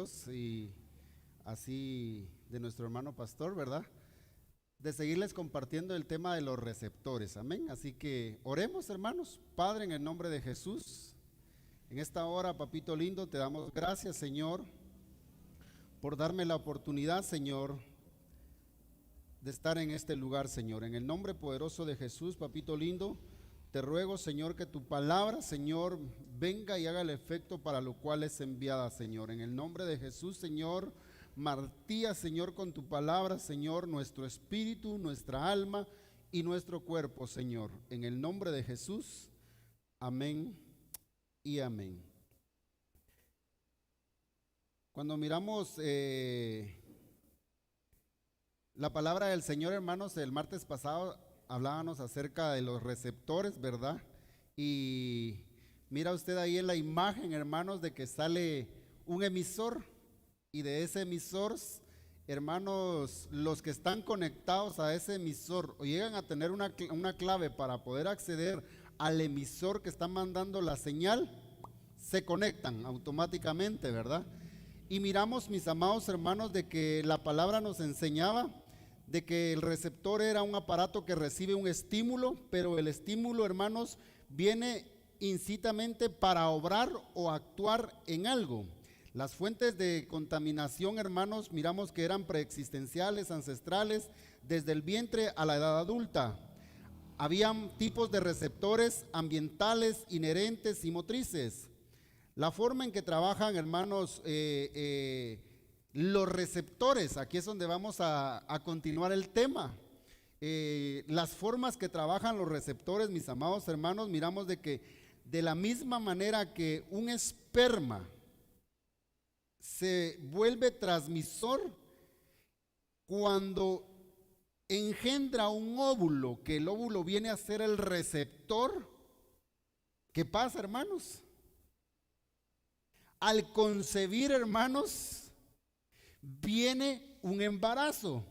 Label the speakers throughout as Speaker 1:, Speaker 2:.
Speaker 1: Dios y así de nuestro hermano pastor, ¿verdad? De seguirles compartiendo el tema de los receptores, amén. Así que oremos, hermanos. Padre, en el nombre de Jesús, en esta hora, papito lindo, te damos gracias, Señor, por darme la oportunidad, Señor, de estar en este lugar, Señor. En el nombre poderoso de Jesús, papito lindo, te ruego, Señor, que tu palabra, Señor, venga y haga el efecto para lo cual es enviada, Señor. En el nombre de Jesús, Señor, martilla, Señor, con tu palabra, Señor, nuestro espíritu, nuestra alma y nuestro cuerpo, Señor. En el nombre de Jesús, amén y amén. Cuando miramos la palabra del Señor, hermanos, el martes pasado hablábamos acerca de los receptores, ¿verdad? Y mira usted ahí en la imagen, hermanos, de que sale un emisor, y de ese emisor, hermanos, los que están conectados a ese emisor o llegan a tener una clave para poder acceder al emisor que está mandando la señal, se conectan automáticamente, ¿verdad? Y miramos, mis amados hermanos, de que la palabra nos enseñaba de que el receptor era un aparato que recibe un estímulo, pero el estímulo, hermanos, viene incitamente para obrar o actuar en algo. Las fuentes de contaminación, hermanos, miramos que eran preexistenciales, ancestrales, desde el vientre a la edad adulta. Habían tipos de receptores ambientales, inherentes y motrices. La forma en que trabajan, hermanos, los receptores, aquí es donde vamos a continuar el tema. Las formas que trabajan los receptores, mis amados hermanos, miramos de que de la misma manera que un esperma se vuelve transmisor cuando engendra un óvulo, que el óvulo viene a ser el receptor. ¿Qué pasa, hermanos? Al concebir, hermanos, viene un embarazo.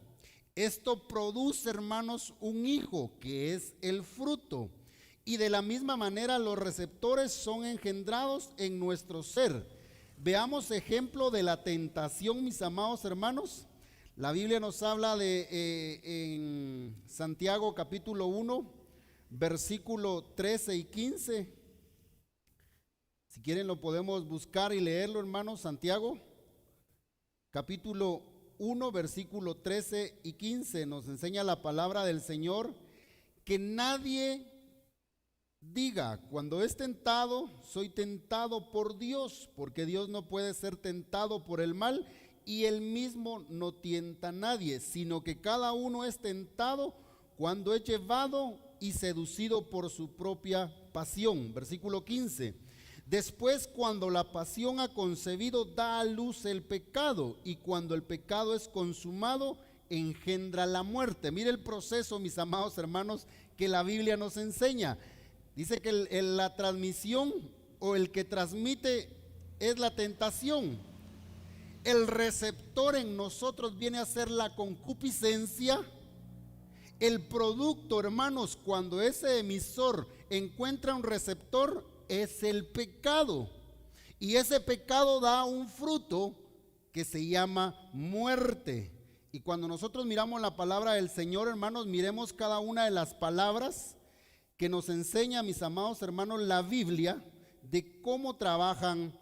Speaker 1: Esto produce, hermanos, un hijo que es el fruto. Y de la misma manera los receptores son engendrados en nuestro ser. Veamos ejemplo de la tentación, mis amados hermanos. La Biblia nos habla de en Santiago capítulo 1, versículo 13 y 15. Si quieren lo podemos buscar y leerlo, hermanos. Santiago capítulo 1, versículo 13 y 15 nos enseña la palabra del Señor, que nadie diga cuando es tentado, soy tentado por Dios, porque Dios no puede ser tentado por el mal y él mismo no tienta a nadie, sino que cada uno es tentado cuando es llevado y seducido por su propia pasión. Versículo 15. Después, cuando la pasión ha concebido, da a luz el pecado, y cuando el pecado es consumado, engendra la muerte. Mire el proceso, mis amados hermanos, que la Biblia nos enseña. Dice que la transmisión o el que transmite es la tentación. El receptor en nosotros viene a ser la concupiscencia. El producto, hermanos, cuando ese emisor encuentra un receptor, es el pecado, y ese pecado da un fruto que se llama muerte. Y cuando nosotros miramos la palabra del Señor, hermanos, miremos cada una de las palabras que nos enseña, mis amados hermanos, la Biblia, de cómo trabajan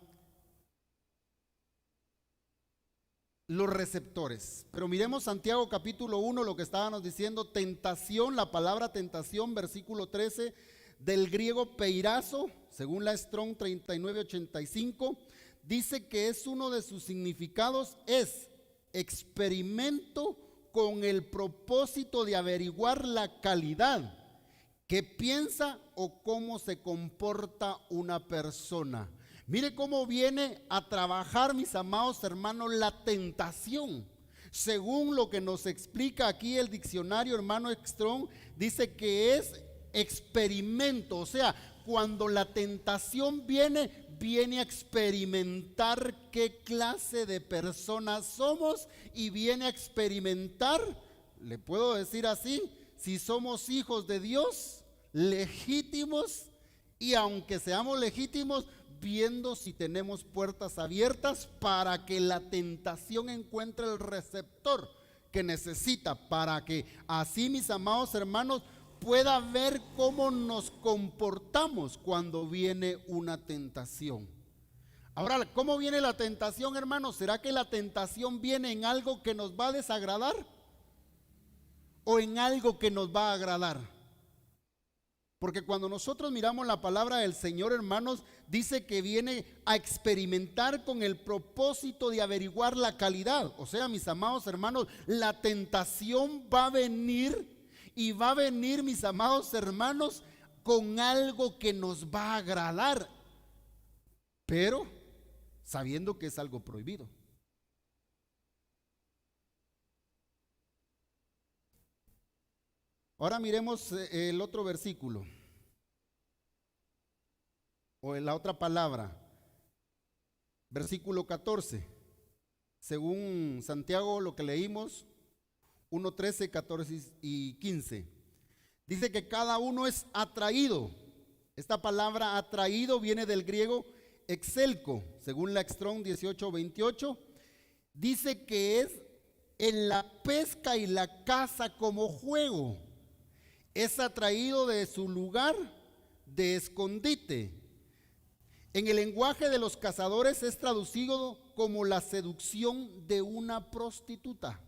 Speaker 1: los receptores. Pero miremos Santiago capítulo 1, lo que estábamos diciendo, tentación, la palabra tentación, versículo 13, del griego peirazo, según la Strong 3985, dice que es uno de sus significados, es experimento con el propósito de averiguar la calidad que piensa o cómo se comporta una persona. Mire cómo viene a trabajar, mis amados hermanos, la tentación. Según lo que nos explica aquí el diccionario, hermano Strong, dice que es experimento, o sea, cuando la tentación viene a experimentar qué clase de personas somos, y viene a experimentar, le puedo decir así, si somos hijos de Dios, legítimos, y aunque seamos legítimos, viendo si tenemos puertas abiertas para que la tentación encuentre el receptor que necesita, para que así, mis amados hermanos, pueda ver cómo nos comportamos cuando viene una tentación. Ahora, ¿cómo viene la tentación, hermanos? ¿Será que la tentación viene en algo que nos va a desagradar o en algo que nos va a agradar? Porque cuando nosotros miramos la palabra del Señor, hermanos, dice que viene a experimentar con el propósito de averiguar la calidad. O sea, mis amados hermanos, la tentación va a venir, y va a venir, mis amados hermanos, con algo que nos va a agradar, pero sabiendo que es algo prohibido. Ahora miremos el otro versículo, o la otra palabra, versículo 14. Según Santiago, lo que leímos, 1:13, 14 y 15. Dice que cada uno es atraído. Esta palabra atraído viene del griego exelco, según la Strong 18:28. Dice que es en la pesca y la caza como juego. Es atraído de su lugar de escondite. En el lenguaje de los cazadores es traducido como la seducción de una prostituta.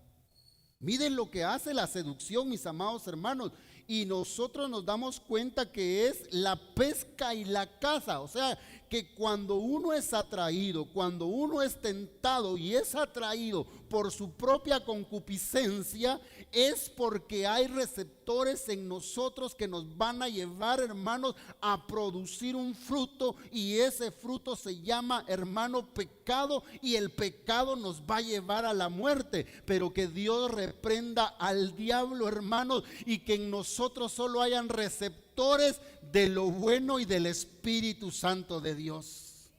Speaker 1: Miren lo que hace la seducción, mis amados hermanos, y nosotros nos damos cuenta que es la pesca y la caza. O sea, que cuando uno es atraído, cuando uno es tentado y es atraído por su propia concupiscencia, es porque hay receptores en nosotros que nos van a llevar, hermanos, a producir un fruto, y ese fruto se llama, hermano, pecado, y el pecado nos va a llevar a la muerte. Pero que Dios reprenda al diablo, hermanos, y que en nosotros solo hayan receptores de lo bueno y del Espíritu Santo de Dios.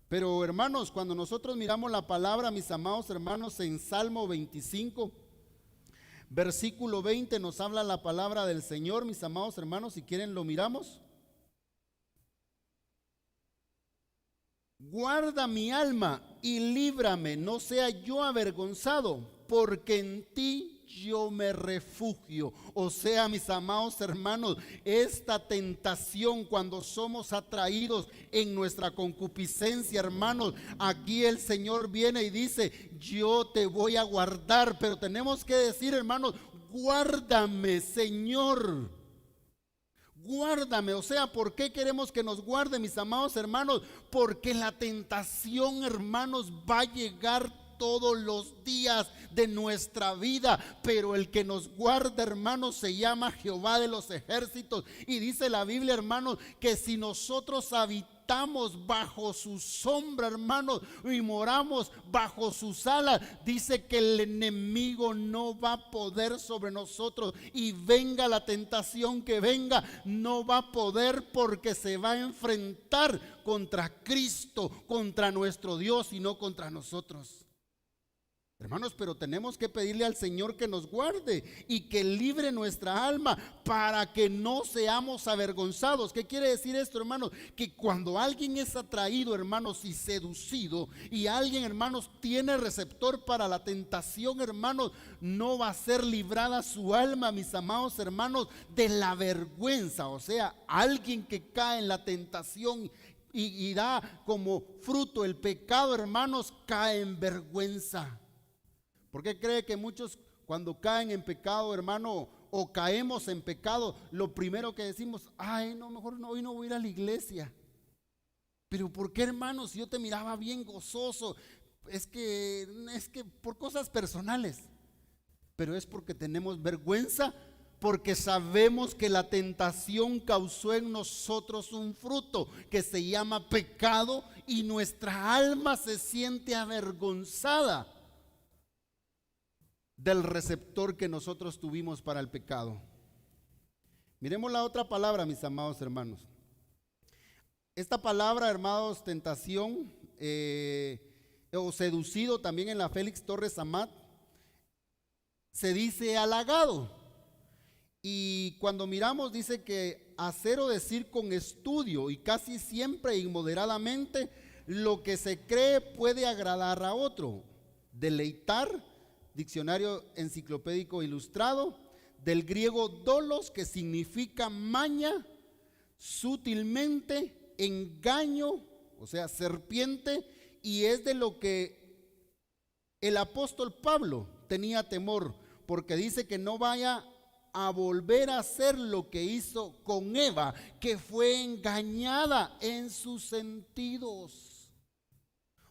Speaker 1: Pero, hermanos, cuando nosotros miramos la palabra, mis amados hermanos, en Salmo 25, versículo 20, nos habla la palabra del Señor, mis amados hermanos. Si quieren lo miramos. Guarda mi alma y líbrame, no sea yo avergonzado, porque en ti yo me refugio. O sea, mis amados hermanos, esta tentación, cuando somos atraídos en nuestra concupiscencia, hermanos, aquí el Señor viene y dice: yo te voy a guardar. Pero tenemos que decir, hermanos: guárdame, Señor, guárdame. O sea, ¿por qué queremos que nos guarde, mis amados hermanos? Porque la tentación, hermanos, va a llegar todos los días de nuestra vida, pero el que nos guarda, hermanos, se llama Jehová de los ejércitos. Y dice la Biblia, hermanos, que si nosotros habitamos bajo su sombra, hermanos, y moramos bajo sus alas, dice que el enemigo no va a poder sobre nosotros, y venga la tentación que venga, no va a poder, porque se va a enfrentar contra Cristo, contra nuestro Dios, y no contra nosotros. Hermanos, pero tenemos que pedirle al Señor que nos guarde y que libre nuestra alma para que no seamos avergonzados. ¿Qué quiere decir esto, hermanos? Que cuando alguien es atraído, hermanos, y seducido, y alguien, hermanos, tiene receptor para la tentación, hermanos, no va a ser librada su alma, mis amados hermanos, de la vergüenza. O sea, alguien que cae en la tentación y da como fruto el pecado, hermanos, cae en vergüenza. ¿Por qué cree que muchos, cuando caen en pecado, hermano, o caemos en pecado, lo primero que decimos: ay, no, mejor no, hoy no voy a ir a la iglesia? Pero ¿por qué, hermano? Si yo te miraba bien gozoso. Es que por cosas personales. Pero es porque tenemos vergüenza, porque sabemos que la tentación causó en nosotros un fruto que se llama pecado, y nuestra alma se siente avergonzada del receptor que nosotros tuvimos para el pecado. Miremos la otra palabra, mis amados hermanos. Esta palabra, hermanos, tentación o seducido, también en la Félix Torres Amat se dice halagado. Y cuando miramos, dice que hacer o decir con estudio y casi siempre inmoderadamente lo que se cree puede agradar a otro. Deleitar, diccionario enciclopédico ilustrado, del griego dolos, que significa maña, sutilmente, engaño, o sea, serpiente, y es de lo que el apóstol Pablo tenía temor, porque dice que no vaya a volver a hacer lo que hizo con Eva, que fue engañada en sus sentidos.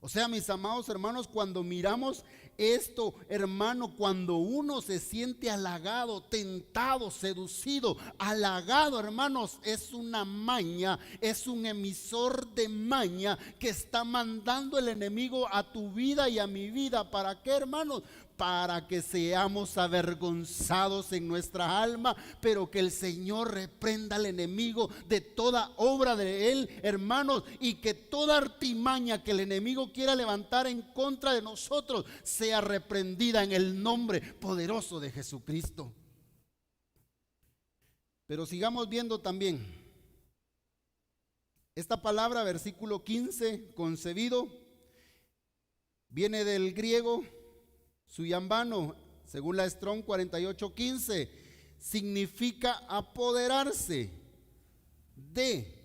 Speaker 1: O sea, mis amados hermanos, cuando miramos esto, hermano, cuando uno se siente halagado, tentado, seducido, halagado, hermanos, es una maña, es un emisor de maña que está mandando el enemigo a tu vida y a mi vida. ¿Para qué, hermanos? Para que seamos avergonzados en nuestra alma, pero que el Señor reprenda al enemigo de toda obra de él, hermanos, y que toda artimaña que el enemigo quiera levantar en contra de nosotros sea reprendida en el nombre poderoso de Jesucristo. Pero sigamos viendo también esta palabra, versículo 15, concebido, viene del griego suyambano, según la Strong 48:15, significa apoderarse de,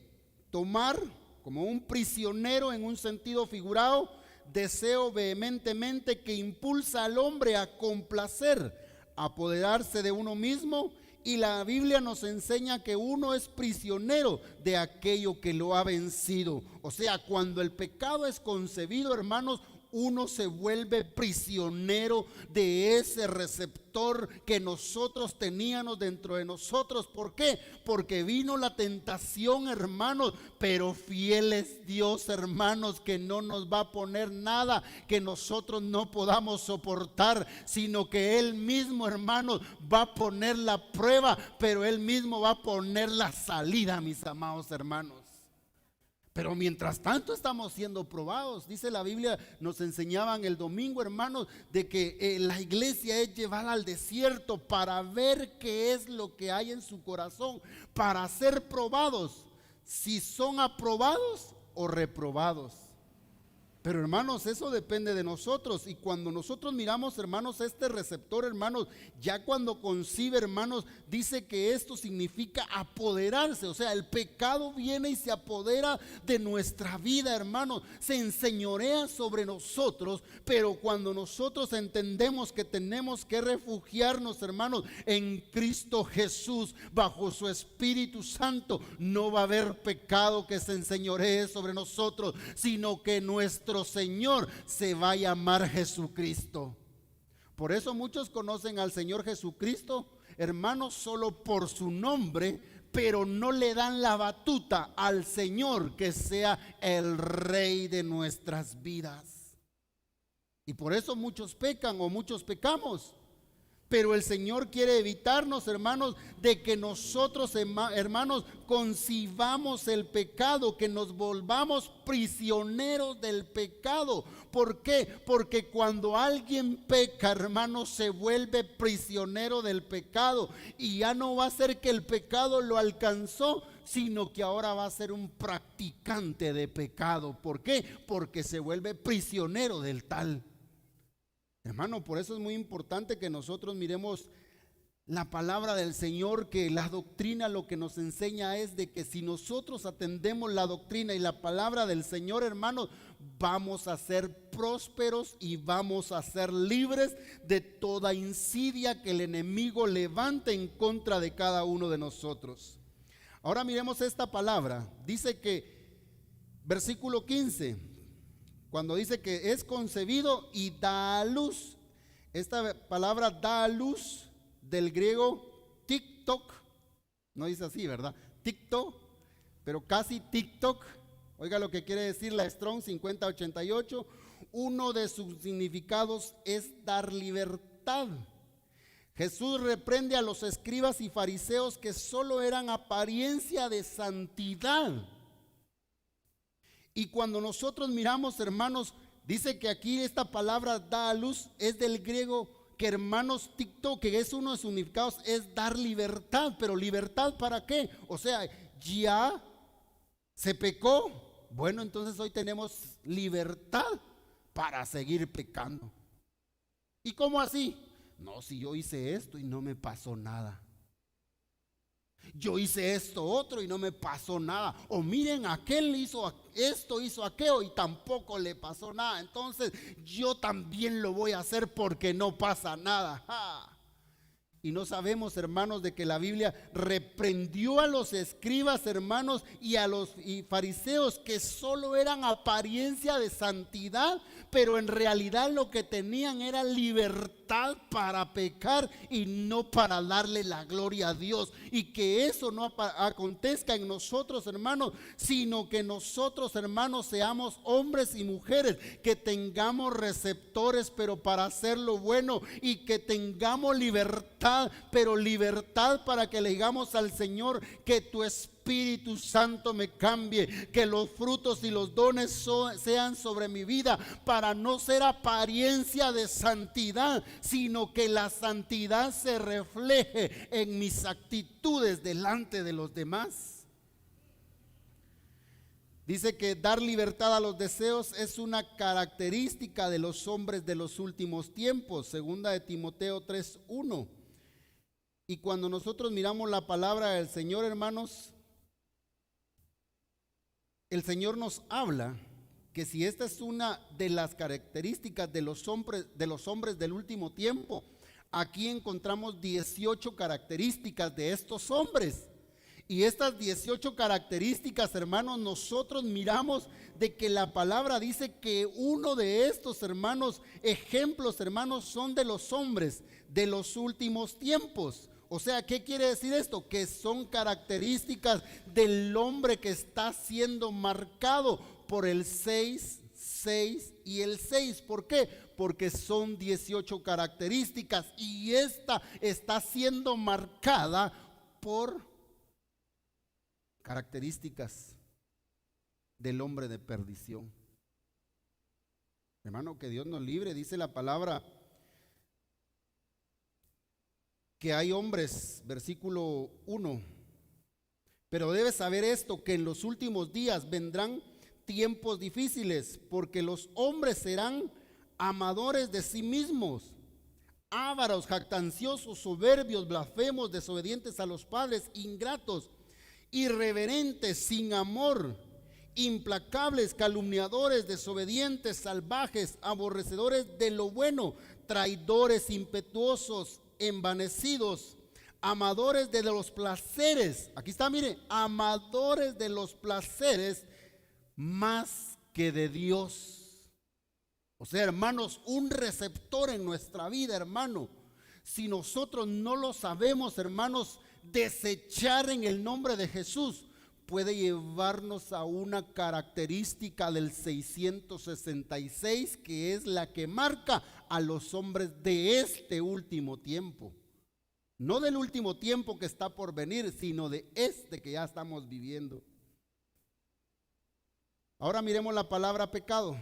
Speaker 1: tomar como un prisionero en un sentido figurado, deseo vehementemente que impulsa al hombre a complacer, apoderarse de uno mismo. Y la Biblia nos enseña que uno es prisionero de aquello que lo ha vencido. O sea, cuando el pecado es concebido, hermanos, uno se vuelve prisionero de ese receptor que nosotros teníamos dentro de nosotros. ¿Por qué? Porque vino la tentación, hermanos, pero fiel es Dios, hermanos, que no nos va a poner nada que nosotros no podamos soportar, sino que Él mismo, hermanos, va a poner la prueba, pero Él mismo va a poner la salida, mis amados hermanos. Pero mientras tanto estamos siendo probados. Dice la Biblia, nos enseñaban el domingo, hermanos, de que la iglesia es llevada al desierto para ver qué es lo que hay en su corazón, para ser probados, si son aprobados o reprobados. Pero hermanos, eso depende de nosotros. Y cuando nosotros miramos, hermanos, este receptor, hermanos, ya cuando concibe, hermanos, dice que esto significa apoderarse. O sea, el pecado viene y se apodera de nuestra vida, hermanos, se enseñorea sobre nosotros. Pero cuando nosotros entendemos que tenemos que refugiarnos, hermanos, en Cristo Jesús, bajo su Espíritu Santo, no va a haber pecado que se enseñoree sobre nosotros, sino que nuestro Señor se va a llamar Jesucristo. Por eso muchos conocen al Señor Jesucristo, hermanos, solo por su nombre, pero no le dan la batuta al Señor, que sea el Rey de nuestras vidas. Y por eso muchos pecan o muchos pecamos. Pero el Señor quiere evitarnos, hermanos, de que nosotros, hermanos, concibamos el pecado, que nos volvamos prisioneros del pecado. ¿Por qué? Porque cuando alguien peca, hermanos, se vuelve prisionero del pecado y ya no va a ser que el pecado lo alcanzó, sino que ahora va a ser un practicante de pecado. ¿Por qué? Porque se vuelve prisionero del tal. Hermano, por eso es muy importante que nosotros miremos la palabra del Señor, que la doctrina lo que nos enseña es de que si nosotros atendemos la doctrina y la palabra del Señor, hermanos, vamos a ser prósperos y vamos a ser libres de toda insidia que el enemigo levante en contra de cada uno de nosotros. Ahora miremos esta palabra. Dice que, versículo 15, cuando dice que es concebido y da a luz, esta palabra da a luz, del griego TikTok, no dice así, ¿verdad? TikTok, pero casi TikTok. Oiga lo que quiere decir la Strong 5088. Uno de sus significados es dar libertad. Jesús reprende a los escribas y fariseos que solo eran apariencia de santidad. Y cuando nosotros miramos, hermanos, dice que aquí esta palabra da a luz es del griego que, hermanos, TikTok, que es uno de sus significados, es dar libertad. Pero ¿libertad para qué? O sea, ya se pecó. Bueno, entonces hoy tenemos libertad para seguir pecando. ¿Y cómo así? No, si yo hice esto y no me pasó nada. Yo hice esto otro y no me pasó nada. O miren, aquel hizo esto, hizo aquello y tampoco le pasó nada. Entonces yo también lo voy a hacer porque no pasa nada. ¡Ja! Y no sabemos, hermanos, de que la Biblia reprendió a los escribas, hermanos, y a los fariseos, que solo eran apariencia de santidad, pero en realidad lo que tenían era libertad para pecar y no para darle la gloria a Dios. Y que eso no acontezca en nosotros, hermanos, sino que nosotros, hermanos, seamos hombres y mujeres que tengamos receptores, pero para hacer lo bueno, y que tengamos libertad, pero libertad para que le digamos al Señor: que tu Espíritu Santo me cambie, que los frutos y los dones sean sobre mi vida, para no ser apariencia de santidad, sino que la santidad se refleje en mis actitudes delante de los demás. Dice que dar libertad a los deseos es una característica de los hombres de los últimos tiempos, segunda de Timoteo 3:1. Y cuando nosotros miramos la palabra del Señor, hermanos, el Señor nos habla que si esta es una de las características de los hombres del último tiempo, aquí encontramos 18 características de estos hombres. Y estas 18 características, hermanos, nosotros miramos de que la palabra dice que uno de estos, hermanos, ejemplos, hermanos, son de los hombres de los últimos tiempos. O sea, ¿qué quiere decir esto? Que son características del hombre que está siendo marcado por el 6 y el 6. ¿Por qué? Porque son 18 características y esta está siendo marcada por características del hombre de perdición. Hermano, que Dios nos libre. Dice la palabra que hay hombres, versículo 1, pero debes saber esto, que en los últimos días vendrán tiempos difíciles, porque los hombres serán amadores de sí mismos, ávaros, jactanciosos, soberbios, blasfemos, desobedientes a los padres, ingratos, irreverentes, sin amor, implacables, calumniadores, desobedientes, salvajes, aborrecedores de lo bueno, traidores, impetuosos, envanecidos, amadores de los placeres. Aquí está, mire, amadores de los placeres más que de Dios. O sea, hermanos, un receptor en nuestra vida, hermano, si nosotros no lo sabemos, hermanos, desechar en el nombre de Jesús, puede llevarnos a una característica del 666, que es la que marca a los hombres de este último tiempo. No del último tiempo que está por venir, sino de este que ya estamos viviendo. Ahora miremos la palabra pecado.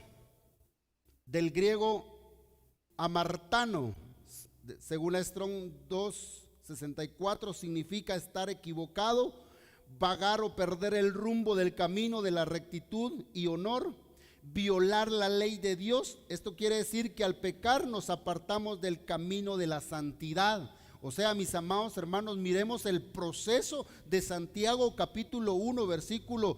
Speaker 1: Del griego amartano, según la Strong 264, significa estar equivocado, vagar o perder el rumbo del camino de la rectitud y honor, violar la ley de Dios. Esto quiere decir que al pecar nos apartamos del camino de la santidad. O sea, mis amados hermanos, miremos el proceso de Santiago capítulo 1, versículo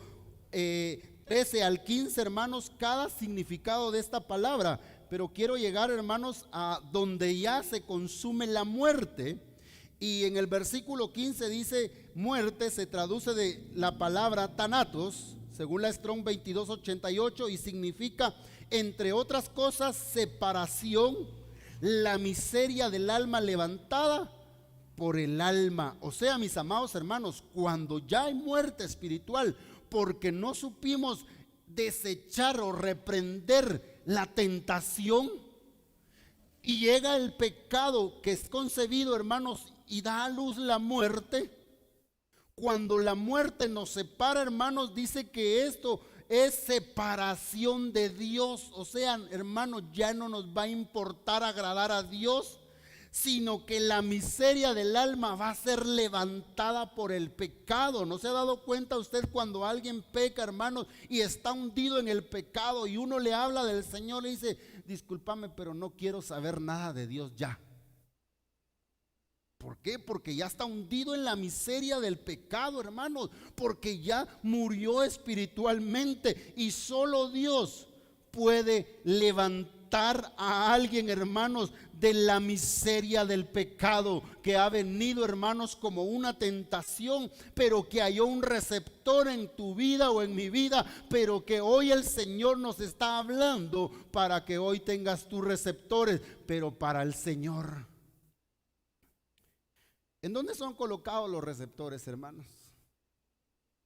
Speaker 1: 13 al 15, hermanos, cada significado de esta palabra. Pero quiero llegar, hermanos, a donde ya se consume la muerte. Y en el versículo 15 dice: muerte se traduce de la palabra thanatos, según la Strong 2288, y significa, entre otras cosas, separación, la miseria del alma levantada por el alma. O sea, mis amados hermanos, cuando ya hay muerte espiritual, porque no supimos desechar o reprender la tentación, y llega el pecado que es concebido, hermanos, y da a luz la muerte. Cuando la muerte nos separa, hermanos, dice que esto es separación de Dios. O sea, hermanos, ya no nos va a importar agradar a Dios, sino que la miseria del alma va a ser levantada por el pecado. ¿No se ha dado cuenta usted cuando alguien peca, hermanos, y está hundido en el pecado y uno le habla del Señor, le dice: discúlpame, pero no quiero saber nada de Dios ya? ¿Por qué? Porque ya está hundido en la miseria del pecado, hermanos, porque ya murió espiritualmente, y solo Dios puede levantar a alguien, hermanos, de la miseria del pecado que ha venido, hermanos, como una tentación, pero que halló un receptor en tu vida o en mi vida, pero que hoy el Señor nos está hablando para que hoy tengas tus receptores, pero para el Señor. ¿En dónde son colocados los receptores, hermanos?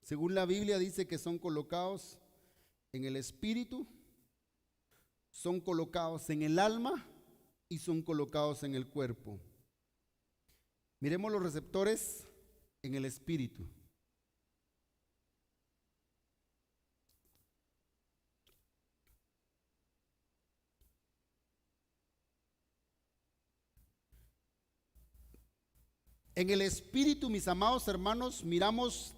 Speaker 1: Según la Biblia dice que son colocados en el espíritu, son colocados en el alma y son colocados en el cuerpo. Miremos los receptores en el espíritu. En el espíritu, mis amados hermanos, miramos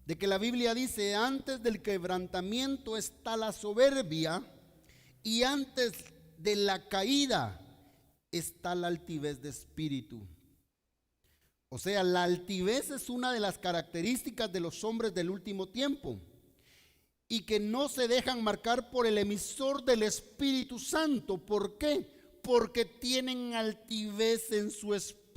Speaker 1: de que la Biblia dice: antes del quebrantamiento está la soberbia, y antes de la caída está la altivez de espíritu. O sea, la altivez es una de las características de los hombres del último tiempo, y que no se dejan marcar por el emisor del Espíritu Santo. ¿Por qué? Porque tienen altivez en su espíritu.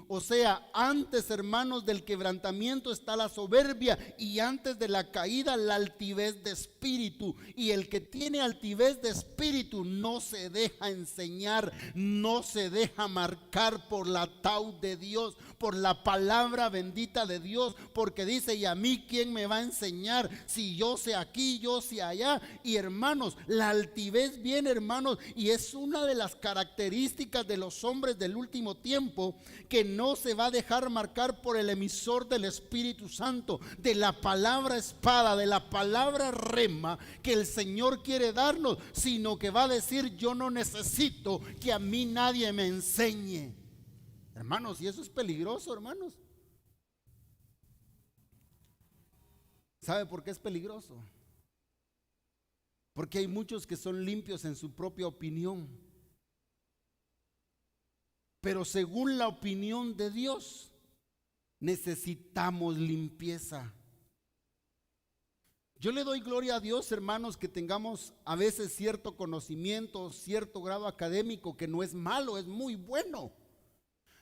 Speaker 1: O sea, antes, hermanos, del quebrantamiento está la soberbia, y antes de la caída la altivez de espíritu. Y el que tiene altivez de espíritu no se deja enseñar, no se deja marcar por la ataúd de Dios, por la palabra bendita de Dios, porque dice: ¿y a mí quién me va a enseñar? Si yo sé aquí, yo sé allá. Y hermanos, la altivez viene, hermanos, y es una de las características de los hombres del último tiempo, que no se va a dejar marcar por el emisor del Espíritu Santo, de la palabra espada, de la palabra rema que el Señor quiere darnos, sino que va a decir: yo no necesito que a mí nadie me enseñe. Hermanos, y eso es peligroso, hermanos. ¿Sabe por qué es peligroso? Porque hay muchos que son limpios en su propia opinión, pero según la opinión de Dios necesitamos limpieza. Yo le doy gloria a Dios, hermanos, que tengamos a veces cierto conocimiento, cierto grado académico, que no es malo, es muy bueno.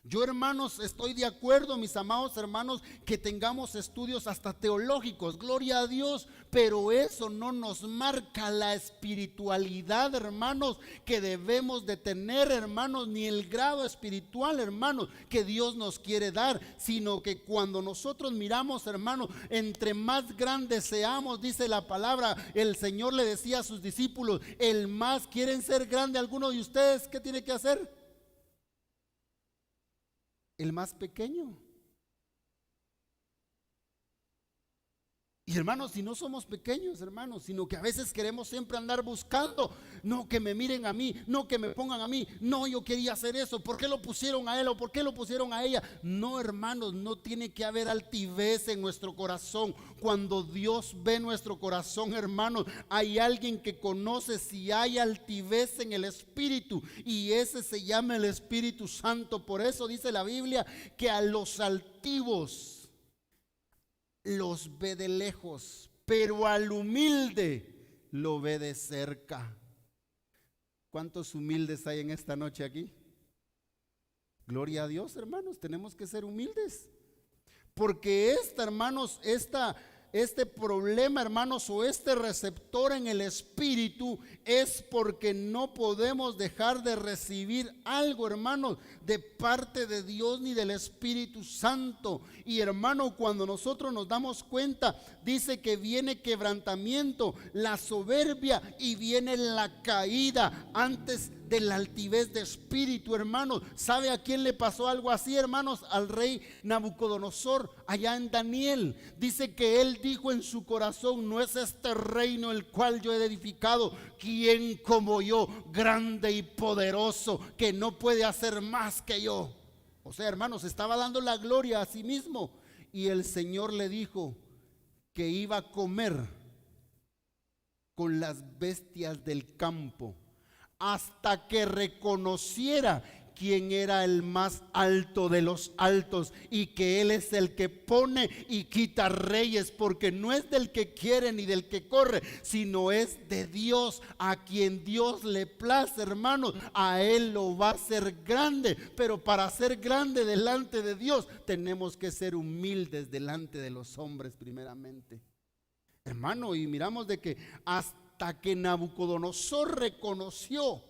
Speaker 1: Yo, hermanos, estoy de acuerdo, mis amados hermanos, que tengamos estudios hasta teológicos, gloria a Dios, pero eso no nos marca la espiritualidad, hermanos, que debemos de tener, hermanos, ni el grado espiritual, hermanos, que Dios nos quiere dar, sino que cuando nosotros miramos, hermanos, entre más grandes seamos, dice la palabra, el Señor le decía a sus discípulos: el más, ¿quieren ser grande alguno de ustedes? ¿Qué tiene que hacer? El más pequeño. Y hermanos, si no somos pequeños, hermanos, sino que a veces queremos siempre andar buscando, no que me miren a mí, no que me pongan a mí, no, yo quería hacer eso, ¿por qué lo pusieron a él o por qué lo pusieron a ella? No, hermanos, no tiene que haber altivez en nuestro corazón. Cuando Dios ve nuestro corazón, hermanos, hay alguien que conoce si hay altivez en el espíritu, y ese se llama el Espíritu Santo. Por eso dice la Biblia que a los altivos los ve de lejos, pero al humilde lo ve de cerca. ¿Cuántos humildes hay en esta noche aquí? Gloria a Dios, hermanos, tenemos que ser humildes, porque hermanos, este problema, hermanos, o este receptor en el espíritu, es porque no podemos dejar de recibir algo, hermanos, de parte de Dios ni del Espíritu Santo. Y hermano, cuando nosotros nos damos cuenta, dice que viene quebrantamiento, la soberbia, y viene la caída antes de la altivez de espíritu, hermanos. ¿Sabe a quién le pasó algo así, hermanos? Al rey Nabucodonosor, allá en Daniel. Dice que él dijo en su corazón: no es este reino el cual yo he edificado, quien como yo, grande y poderoso, que no puede hacer más que yo. O sea, hermanos, estaba dando la gloria a sí mismo. Y el Señor le dijo que iba a comer con las bestias del campo hasta que reconociera quién era el más alto de los altos, y que Él es el que pone y quita reyes, porque no es del que quiere ni del que corre, sino es de Dios. A quien Dios le place, hermanos, a Él lo va a hacer grande. Pero para ser grande delante de Dios tenemos que ser humildes delante de los hombres primeramente, hermano. Y miramos de que hasta que Nabucodonosor reconoció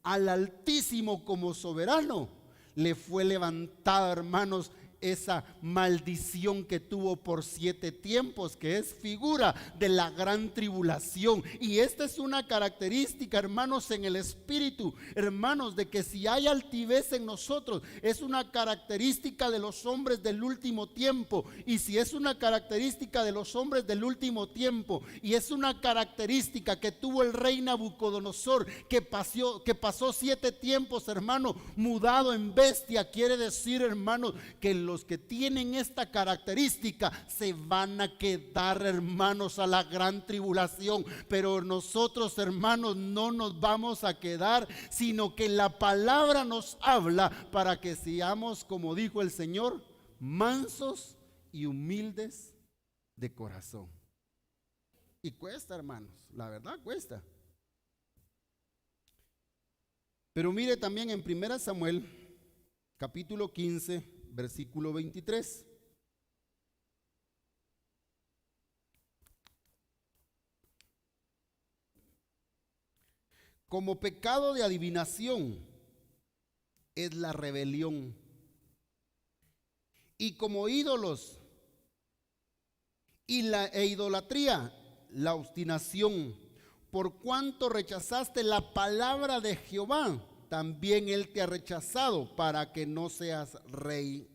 Speaker 1: al Altísimo como soberano, le fue levantada, hermanos, esa maldición que tuvo por 7 tiempos, que es figura de la gran tribulación. Y esta es una característica, hermanos, en el espíritu, hermanos, de que si hay altivez en nosotros, es una característica de los hombres del último tiempo. Y si es una característica de los hombres del último tiempo, y es una característica que tuvo el rey Nabucodonosor, que pasó 7 tiempos, hermano, mudado en bestia, quiere decir, hermanos, que los que tienen esta característica se van a quedar, hermanos, a la gran tribulación. Pero nosotros, hermanos, no nos vamos a quedar, sino que la palabra nos habla para que seamos, como dijo el Señor, mansos y humildes de corazón. Y cuesta, hermanos, la verdad cuesta. Pero mire también en 1 Samuel capítulo 15 versículo 23. Como pecado de adivinación es la rebelión, y como ídolos e idolatría la obstinación. Por cuanto rechazaste la palabra de Jehová, también Él te ha rechazado para que no seas rey.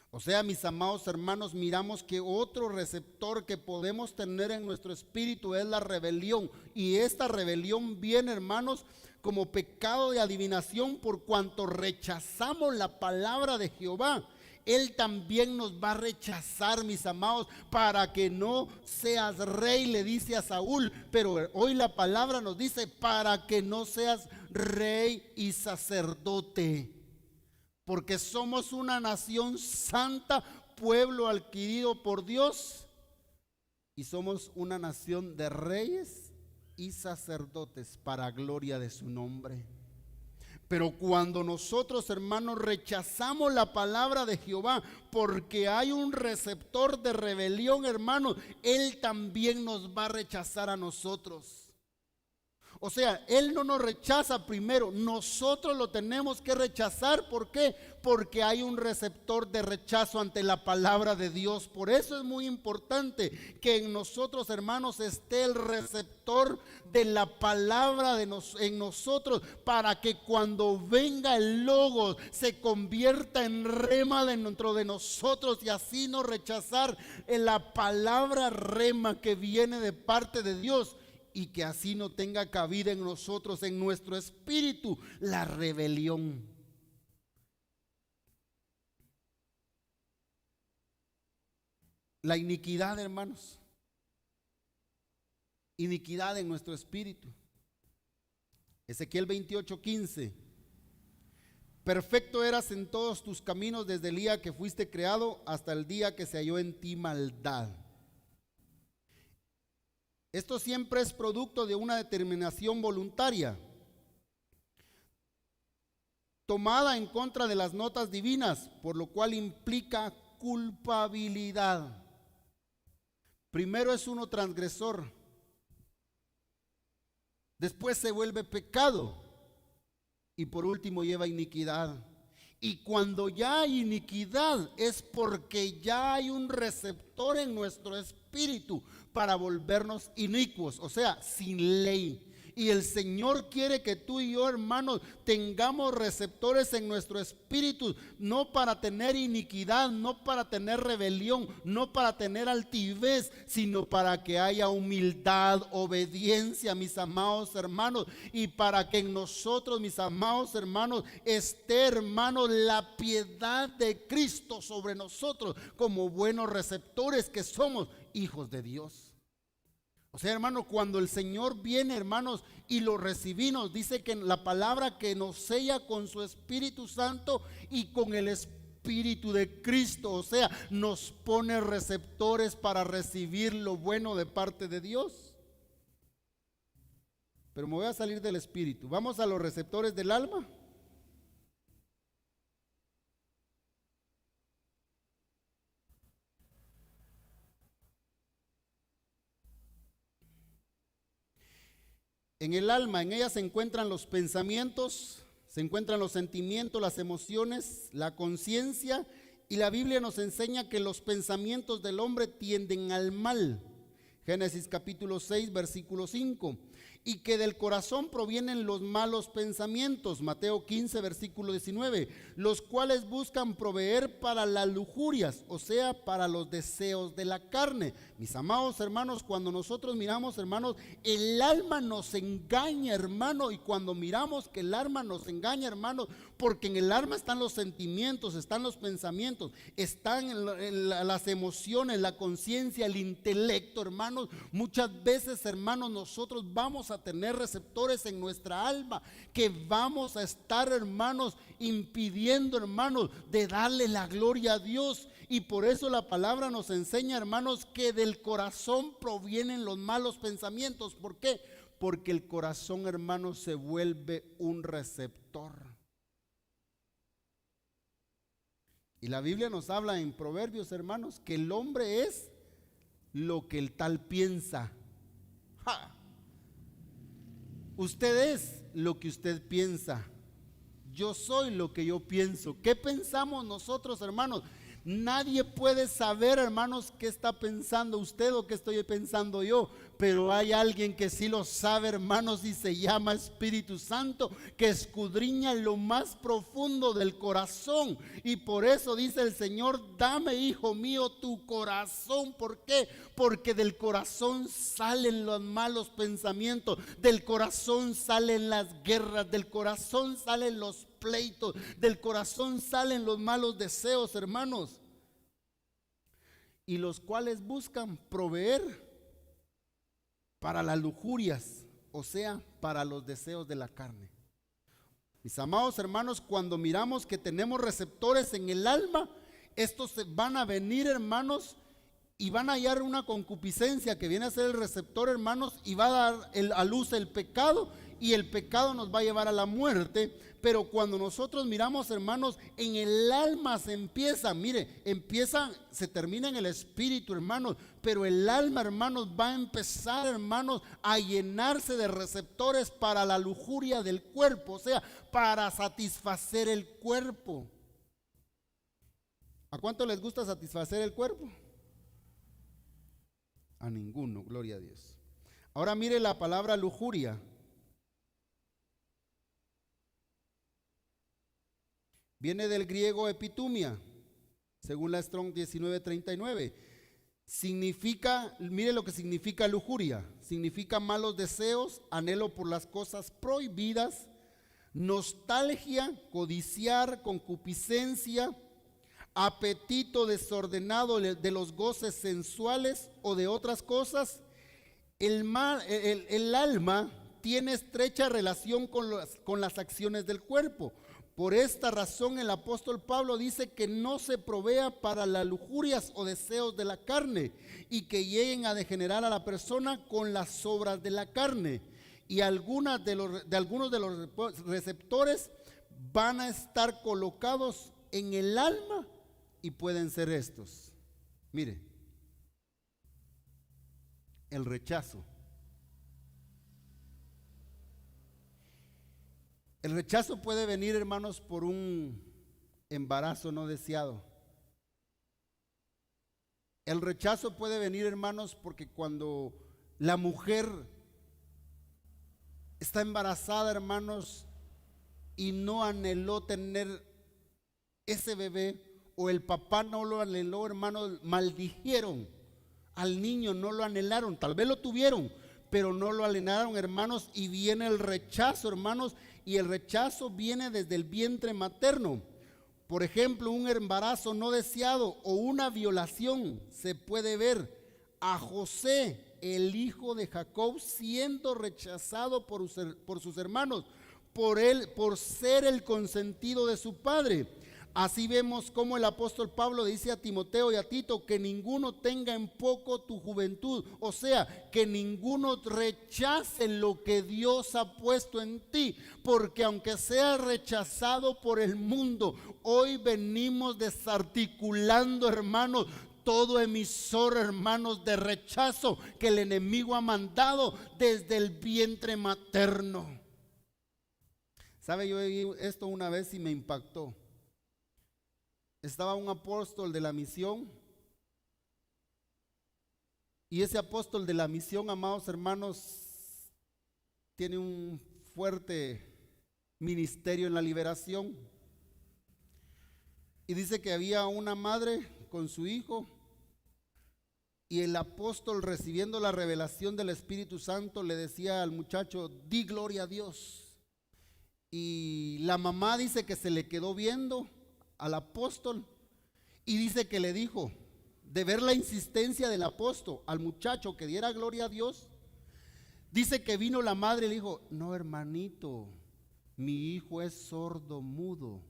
Speaker 1: O sea, mis amados hermanos, miramos que otro receptor que podemos tener en nuestro espíritu es la rebelión. Y esta rebelión viene, hermanos, como pecado de adivinación. Por cuanto rechazamos la palabra de Jehová, Él también nos va a rechazar, mis amados, para que no seas rey, le dice a Saúl. Pero hoy la palabra nos dice: para que no seas rey y sacerdote, porque somos una nación santa, pueblo adquirido por Dios, y somos una nación de reyes y sacerdotes para gloria de su nombre. Pero cuando nosotros, hermanos, rechazamos la palabra de Jehová, porque hay un receptor de rebelión, hermanos, Él también nos va a rechazar a nosotros. O sea, Él no nos rechaza primero, nosotros lo tenemos que rechazar. ¿Por qué? Porque hay un receptor de rechazo ante la palabra de Dios. Por eso es muy importante que en nosotros, hermanos, esté el receptor de la palabra en nosotros, para que cuando venga el Logos se convierta en rema dentro de nosotros, y así no rechazar la palabra rema que viene de parte de Dios, y que así no tenga cabida en nosotros, en nuestro espíritu, la rebelión. La iniquidad, hermanos, iniquidad en nuestro espíritu. Ezequiel 28:15. Perfecto eras en todos tus caminos desde el día que fuiste creado hasta el día que se halló en ti maldad. Esto siempre es producto de una determinación voluntaria, tomada en contra de las notas divinas, por lo cual implica culpabilidad. Primero es uno transgresor, después se vuelve pecado, y por último lleva iniquidad. Y cuando ya hay iniquidad es porque ya hay un receptor en nuestro espíritu para volvernos inicuos, o sea, sin ley. Y el Señor quiere que tú y yo, hermanos, tengamos receptores en nuestro espíritu, no para tener iniquidad, no para tener rebelión, no para tener altivez, sino para que haya humildad, obediencia, mis amados hermanos, y para que en nosotros, mis amados hermanos, esté, hermanos, la piedad de Cristo sobre nosotros como buenos receptores que somos hijos de Dios. O sea, hermano, cuando el Señor viene, hermanos, y lo recibimos, dice que en la palabra que nos sella con su Espíritu Santo y con el Espíritu de Cristo. O sea, nos pone receptores para recibir lo bueno de parte de Dios. Pero me voy a salir del Espíritu. Vamos a los receptores del alma. En el alma, en ella se encuentran los pensamientos, se encuentran los sentimientos, las emociones, la conciencia, y la Biblia nos enseña que los pensamientos del hombre tienden al mal. Génesis capítulo 6, versículo 5. Y que del corazón provienen los malos pensamientos, Mateo 15, versículo 19, los cuales buscan proveer para las lujurias, o sea, para los deseos de la carne. Mis amados hermanos, cuando nosotros miramos, hermanos, el alma nos engaña, hermano, y cuando miramos que el alma nos engaña, hermano, porque en el alma están los sentimientos, están los pensamientos, están las emociones, la conciencia, el intelecto, hermanos. Muchas veces, hermanos, nosotros vamos a tener receptores en nuestra alma que vamos a estar, hermanos, impidiendo, hermanos, de darle la gloria a Dios. Y por eso la palabra nos enseña, hermanos, que del corazón provienen los malos pensamientos. ¿Por qué? Porque el corazón, hermanos, se vuelve un receptor. Y la Biblia nos habla en Proverbios, hermanos, que el hombre es lo que el tal piensa. ¡Ja! Usted es lo que usted piensa. Yo soy lo que yo pienso. ¿Qué pensamos nosotros, hermanos? Nadie puede saber, hermanos, qué está pensando usted o qué estoy pensando yo, pero hay alguien que sí lo sabe, hermanos, y se llama Espíritu Santo, que escudriña lo más profundo del corazón. Y por eso dice el Señor: dame, hijo mío, tu corazón. ¿Por qué? Porque del corazón salen los malos pensamientos, del corazón salen las guerras, del corazón salen los pleitos, del corazón salen los malos deseos, hermanos, y los cuales buscan proveer para las lujurias, o sea, para los deseos de la carne. Mis amados hermanos, cuando miramos que tenemos receptores en el alma, estos van a venir, hermanos, y van a hallar una concupiscencia que viene a ser el receptor, hermanos, y va a dar a luz el pecado, y el pecado nos va a llevar a la muerte. Pero cuando nosotros miramos, hermanos, en el alma se empieza, mire, se termina en el espíritu, hermanos, pero el alma, hermanos, va a empezar, hermanos, a llenarse de receptores para la lujuria del cuerpo, o sea, para satisfacer el cuerpo. ¿A cuánto les gusta satisfacer el cuerpo? A ninguno, gloria a Dios. Ahora mire la palabra lujuria. Viene del griego epitumia, según la Strong 1939. Significa, mire lo que significa lujuria. Significa malos deseos, anhelo por las cosas prohibidas, nostalgia, codiciar, concupiscencia, apetito desordenado de los goces sensuales o de otras cosas. El alma tiene estrecha relación con las acciones del cuerpo. Por esta razón el apóstol Pablo dice que no se provea para las lujurias o deseos de la carne y que lleguen a degenerar a la persona con las obras de la carne. Y algunos de los receptores van a estar colocados en el alma y pueden ser estos. Mire, el rechazo. El rechazo puede venir, hermanos, por un embarazo no deseado. El rechazo puede venir, hermanos, porque cuando la mujer está embarazada, hermanos, y no anheló tener ese bebé, o el papá no lo anheló, hermanos, maldijeron al niño, no lo anhelaron, tal vez lo tuvieron, pero no lo anhelaron, hermanos, y viene el rechazo, hermanos, y el rechazo viene desde el vientre materno. Por ejemplo, un embarazo no deseado o una violación se puede ver a José, el hijo de Jacob, siendo rechazado por sus hermanos, por ser el consentido de su padre. Así vemos como el apóstol Pablo dice a Timoteo y a Tito que ninguno tenga en poco tu juventud, o sea, que ninguno rechace lo que Dios ha puesto en ti, porque aunque sea rechazado por el mundo, hoy venimos desarticulando, hermanos, todo emisor, hermanos, de rechazo que el enemigo ha mandado desde el vientre materno. ¿Sabe? Yo vi esto una vez y me impactó. Estaba un apóstol de la misión, y ese apóstol de la misión, amados hermanos, tiene un fuerte ministerio en la liberación. Y dice que había una madre con su hijo, y el apóstol, recibiendo la revelación del Espíritu Santo, le decía al muchacho: di gloria a Dios. Y la mamá dice que se le quedó viendo al apóstol, y dice que le dijo, de ver la insistencia del apóstol al muchacho que diera gloria a Dios, dice que vino la madre y le dijo: no, hermanito, mi hijo es sordo mudo.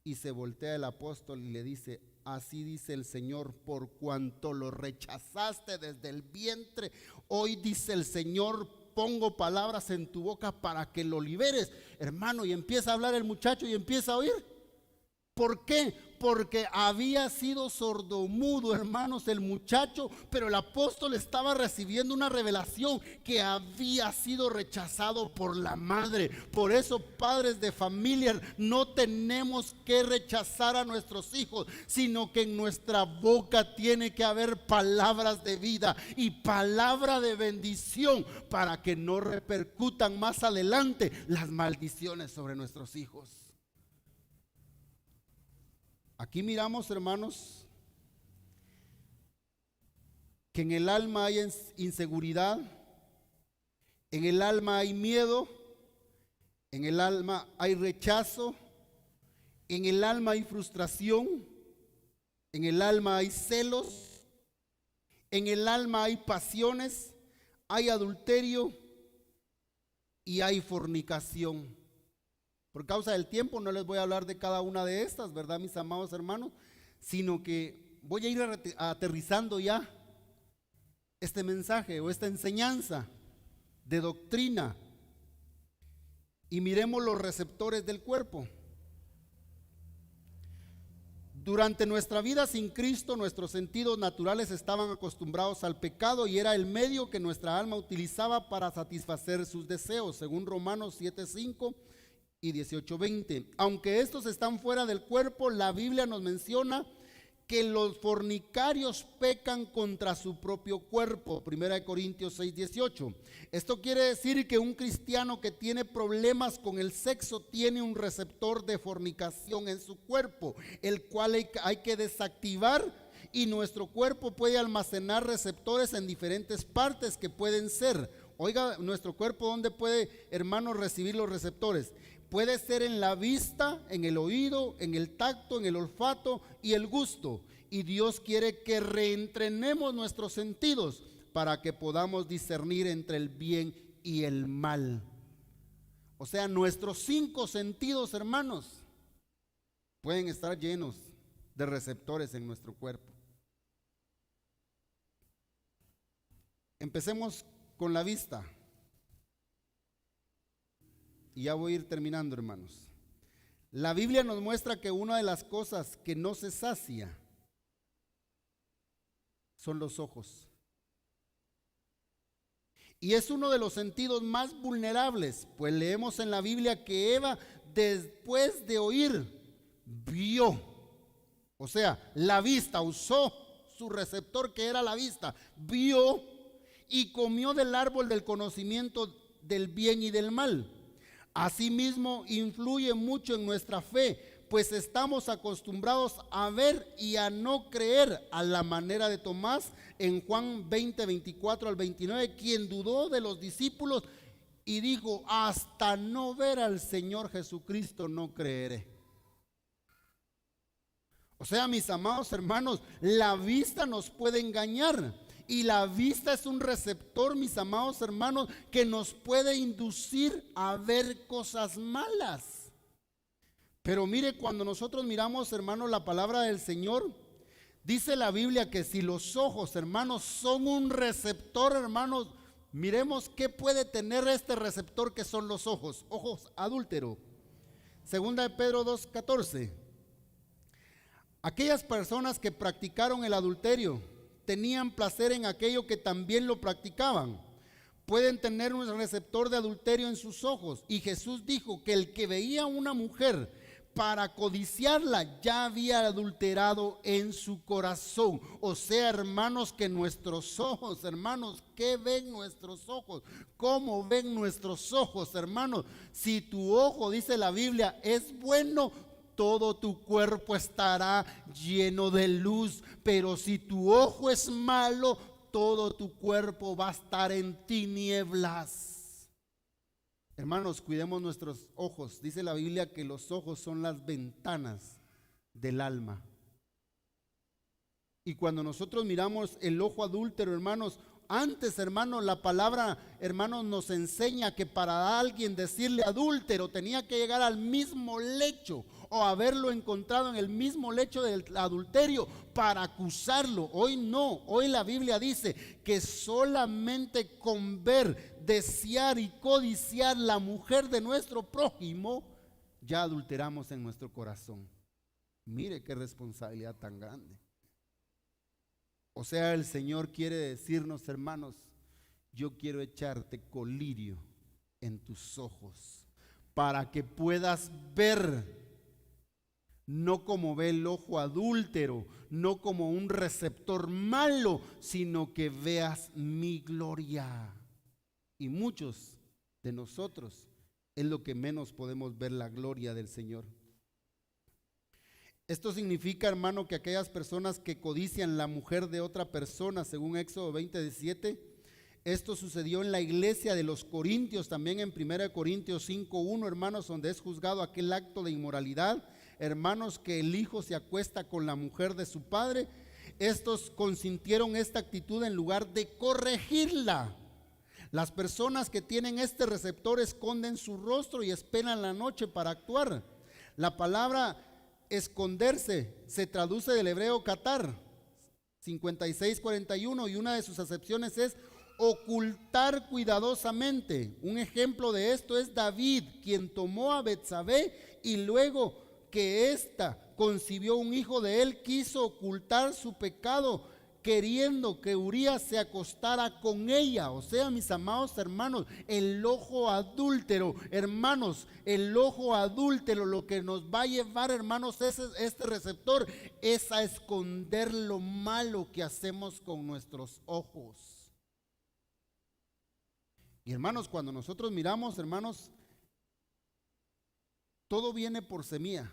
Speaker 1: Y se voltea el apóstol y le dice: así dice el Señor, por cuanto lo rechazaste desde el vientre, hoy dice el Señor, pongo palabras en tu boca para que lo liberes, hermano. Y empieza a hablar el muchacho y empieza a oír. ¿Por qué? Porque había sido sordomudo, hermanos, el muchacho, pero el apóstol estaba recibiendo una revelación que había sido rechazado por la madre. Por eso, padres de familia, no tenemos que rechazar a nuestros hijos, sino que en nuestra boca tiene que haber palabras de vida y palabra de bendición para que no repercutan más adelante las maldiciones sobre nuestros hijos. Aquí miramos, hermanos, que en el alma hay inseguridad, en el alma hay miedo, en el alma hay rechazo, en el alma hay frustración, en el alma hay celos, en el alma hay pasiones, hay adulterio y hay fornicación. Por causa del tiempo no les voy a hablar de cada una de estas, ¿verdad, mis amados hermanos? Sino que voy a ir aterrizando ya este mensaje o esta enseñanza de doctrina, y miremos los receptores del cuerpo. Durante nuestra vida sin Cristo, nuestros sentidos naturales estaban acostumbrados al pecado y era el medio que nuestra alma utilizaba para satisfacer sus deseos, según Romanos 7:5 y 18:20. Aunque estos están fuera del cuerpo, la Biblia nos menciona que los fornicarios pecan contra su propio cuerpo, 1 Corintios 6:18. Esto quiere decir que un cristiano que tiene problemas con el sexo tiene un receptor de fornicación en su cuerpo, el cual hay que desactivar, y nuestro cuerpo puede almacenar receptores en diferentes partes que pueden ser, oiga, nuestro cuerpo, ¿dónde puede, hermanos, recibir los receptores? Puede ser en la vista, en el oído, en el tacto, en el olfato y el gusto. Y Dios quiere que reentrenemos nuestros sentidos para que podamos discernir entre el bien y el mal. O sea, nuestros 5 sentidos, hermanos, pueden estar llenos de receptores en nuestro cuerpo. Empecemos con la vista. Y ya voy a ir terminando, hermanos. La Biblia nos muestra que una de las cosas que no se sacia son los ojos. Y es uno de los sentidos más vulnerables, pues leemos en la Biblia que Eva, después de oír, vio. O sea, la vista, usó su receptor que era la vista, vio y comió del árbol del conocimiento del bien y del mal. Asimismo, influye mucho en nuestra fe, pues estamos acostumbrados a ver y a no creer, a la manera de Tomás en Juan 20, 24 al 29, quien dudó de los discípulos y dijo: hasta no ver al Señor Jesucristo no creeré. O sea, mis amados hermanos, la vista nos puede engañar. Y la vista es un receptor, mis amados hermanos, que nos puede inducir a ver cosas malas. Pero mire, cuando nosotros miramos, hermanos, la palabra del Señor, dice la Biblia que si los ojos, hermanos, son un receptor, hermanos, miremos qué puede tener este receptor que son los ojos. Ojos adúltero. Segunda de Pedro 2:14. Aquellas personas que practicaron el adulterio tenían placer en aquello que también lo practicaban. Pueden tener un receptor de adulterio en sus ojos. Y Jesús dijo que el que veía a una mujer para codiciarla ya había adulterado en su corazón. O sea, hermanos, que nuestros ojos, hermanos, ¿qué ven nuestros ojos? ¿Cómo ven nuestros ojos, hermanos? Si tu ojo, dice la Biblia, es bueno, todo tu cuerpo estará lleno de luz. Pero si tu ojo es malo, todo tu cuerpo va a estar en tinieblas. Hermanos, cuidemos nuestros ojos. Dice la Biblia que los ojos son las ventanas del alma. Y cuando nosotros miramos el ojo adúltero, hermanos, antes, hermanos, la palabra, hermanos, nos enseña que para alguien decirle adúltero tenía que llegar al mismo lecho o haberlo encontrado en el mismo lecho del adulterio para acusarlo. Hoy no, hoy la Biblia dice que solamente con ver, desear y codiciar la mujer de nuestro prójimo, ya adulteramos en nuestro corazón. Mire qué responsabilidad tan grande. O sea, el Señor quiere decirnos, hermanos, yo quiero echarte colirio en tus ojos para que puedas ver, no como ve el ojo adúltero, no como un receptor malo, sino que veas mi gloria. Y muchos de nosotros es lo que menos podemos ver, la gloria del Señor. Esto significa, hermano, que aquellas personas que codician la mujer de otra persona, según Éxodo 20:17, esto sucedió en la iglesia de los Corintios, también en 1 Corintios 5:1, hermanos, donde es juzgado aquel acto de inmoralidad, hermanos, que el hijo se acuesta con la mujer de su padre. Estos consintieron esta actitud en lugar de corregirla. Las personas que tienen este receptor esconden su rostro y esperan la noche para actuar. La palabra esconderse se traduce del hebreo catar 56:41, y una de sus acepciones es ocultar cuidadosamente. Un ejemplo de esto es David, quien tomó a Betsabé y luego que ésta concibió un hijo de él, quiso ocultar su pecado, queriendo que Urías se acostara con ella. O sea, mis amados hermanos, el ojo adúltero, hermanos, el ojo adúltero lo que nos va a llevar, hermanos, este receptor es a esconder lo malo que hacemos con nuestros ojos. Y hermanos, cuando nosotros miramos, hermanos, todo viene por semilla.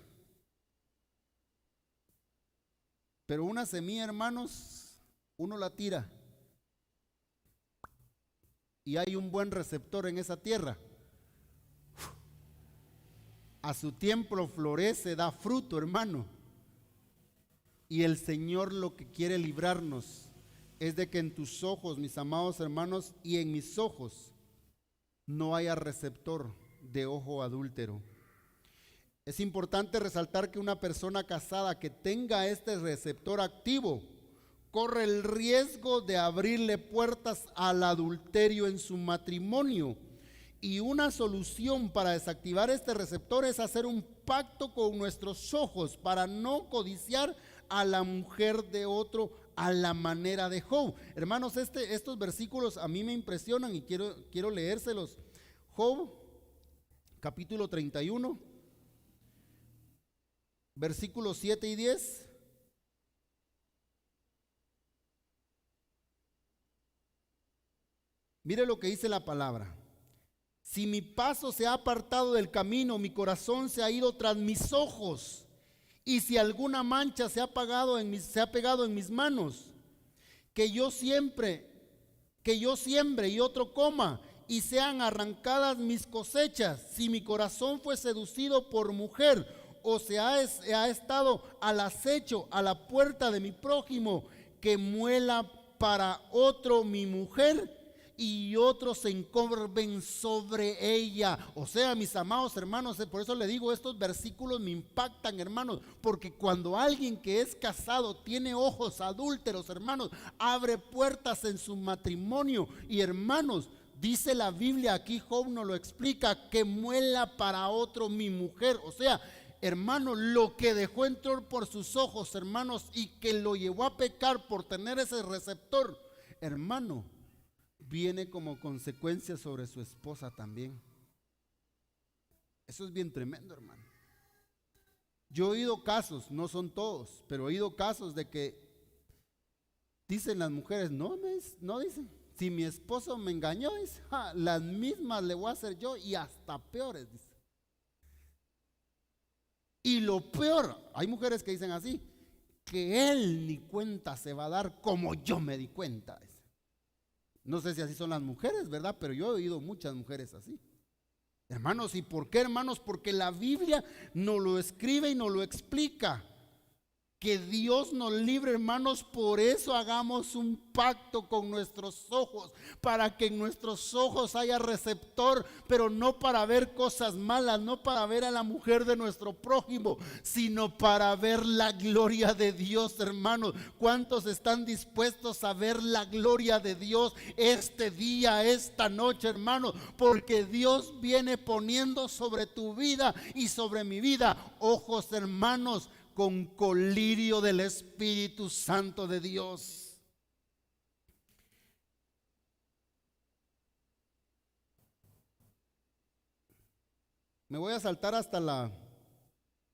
Speaker 1: Pero una semilla, hermanos, uno la tira y hay un buen receptor en esa tierra. A su tiempo florece, da fruto, hermano. Y el Señor lo que quiere librarnos es de que en tus ojos, mis amados hermanos, y en mis ojos no haya receptor de ojo adúltero. Es importante resaltar que una persona casada que tenga este receptor activo corre el riesgo de abrirle puertas al adulterio en su matrimonio. Y una solución para desactivar este receptor es hacer un pacto con nuestros ojos para no codiciar a la mujer de otro a la manera de Job. Hermanos, estos versículos a mí me impresionan y quiero leérselos. Job, capítulo 31, versículos 7 y 10. Mire lo que dice la palabra. Si mi paso se ha apartado del camino, mi corazón se ha ido tras mis ojos, y si alguna mancha se ha pegado en mis manos, que yo siembre y otro coma, y sean arrancadas mis cosechas. Si mi corazón fue seducido por mujer, o se ha estado al acecho a la puerta de mi prójimo, que muela para otro mi mujer, y otros se encorven sobre ella. O sea, mis amados hermanos, por eso le digo, estos versículos me impactan, hermanos, porque cuando alguien que es casado tiene ojos adúlteros, hermanos, abre puertas en su matrimonio. Y hermanos, dice la Biblia, aquí Job nos lo explica, que muela para otro mi mujer. O sea, hermano, lo que dejó entrar por sus ojos, hermanos, y que lo llevó a pecar por tener ese receptor, hermano, viene como consecuencia sobre su esposa también. Eso es bien tremendo, hermano. Yo he oído casos, no son todos, pero he oído casos de que dicen las mujeres, no dicen, si mi esposo me engañó, dice, las mismas le voy a hacer yo y hasta peores, dice. Y lo peor, hay mujeres que dicen así, que él ni cuenta se va a dar como yo me di cuenta. No sé si así son las mujeres, ¿verdad? Pero yo he oído muchas mujeres así. Hermanos, ¿y por qué, hermanos? Porque la Biblia nos lo escribe y nos lo explica. Que Dios nos libre, hermanos, por eso hagamos un pacto con nuestros ojos, para que en nuestros ojos haya receptor, pero no para ver cosas malas, no para ver a la mujer de nuestro prójimo, sino para ver la gloria de Dios, hermanos. ¿Cuántos están dispuestos a ver la gloria de Dios este día, esta noche, hermanos? Porque Dios viene poniendo sobre tu vida y sobre mi vida ojos, hermanos, con colirio del Espíritu Santo de Dios. Me voy a saltar hasta la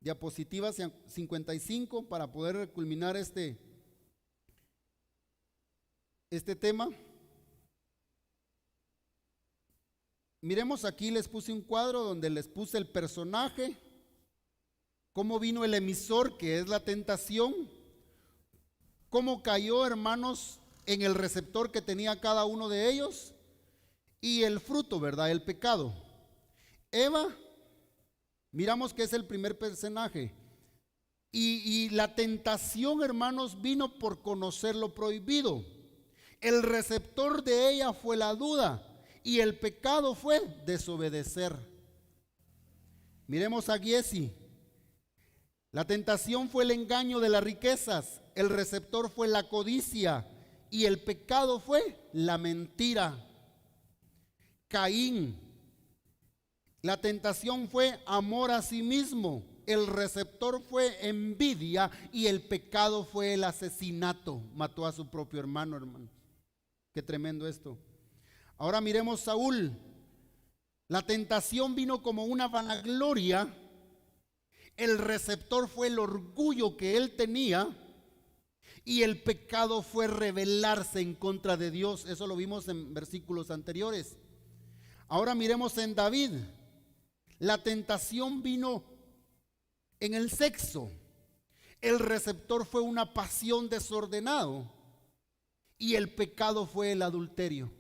Speaker 1: diapositiva 55 para poder culminar este tema. Miremos, aquí les puse un cuadro donde les puse el personaje, cómo vino el emisor, que es la tentación, cómo cayó, hermanos, en el receptor que tenía cada uno de ellos, y el fruto, ¿verdad? El pecado. Eva, miramos que es el primer personaje, y la tentación, hermanos, vino por conocer lo prohibido. El receptor de ella fue la duda, y el pecado fue desobedecer. Miremos a Giesi. La tentación fue el engaño de las riquezas, el receptor fue la codicia y el pecado fue la mentira. Caín, la tentación fue amor a sí mismo, el receptor fue envidia y el pecado fue el asesinato. Mató a su propio hermano, hermanos. Qué tremendo esto. Ahora miremos Saúl. La tentación vino como una vanagloria. El receptor fue el orgullo que él tenía y el pecado fue rebelarse en contra de Dios. Eso lo vimos en versículos anteriores. Ahora miremos en David. La tentación vino en el sexo. El receptor fue una pasión desordenada y el pecado fue el adulterio.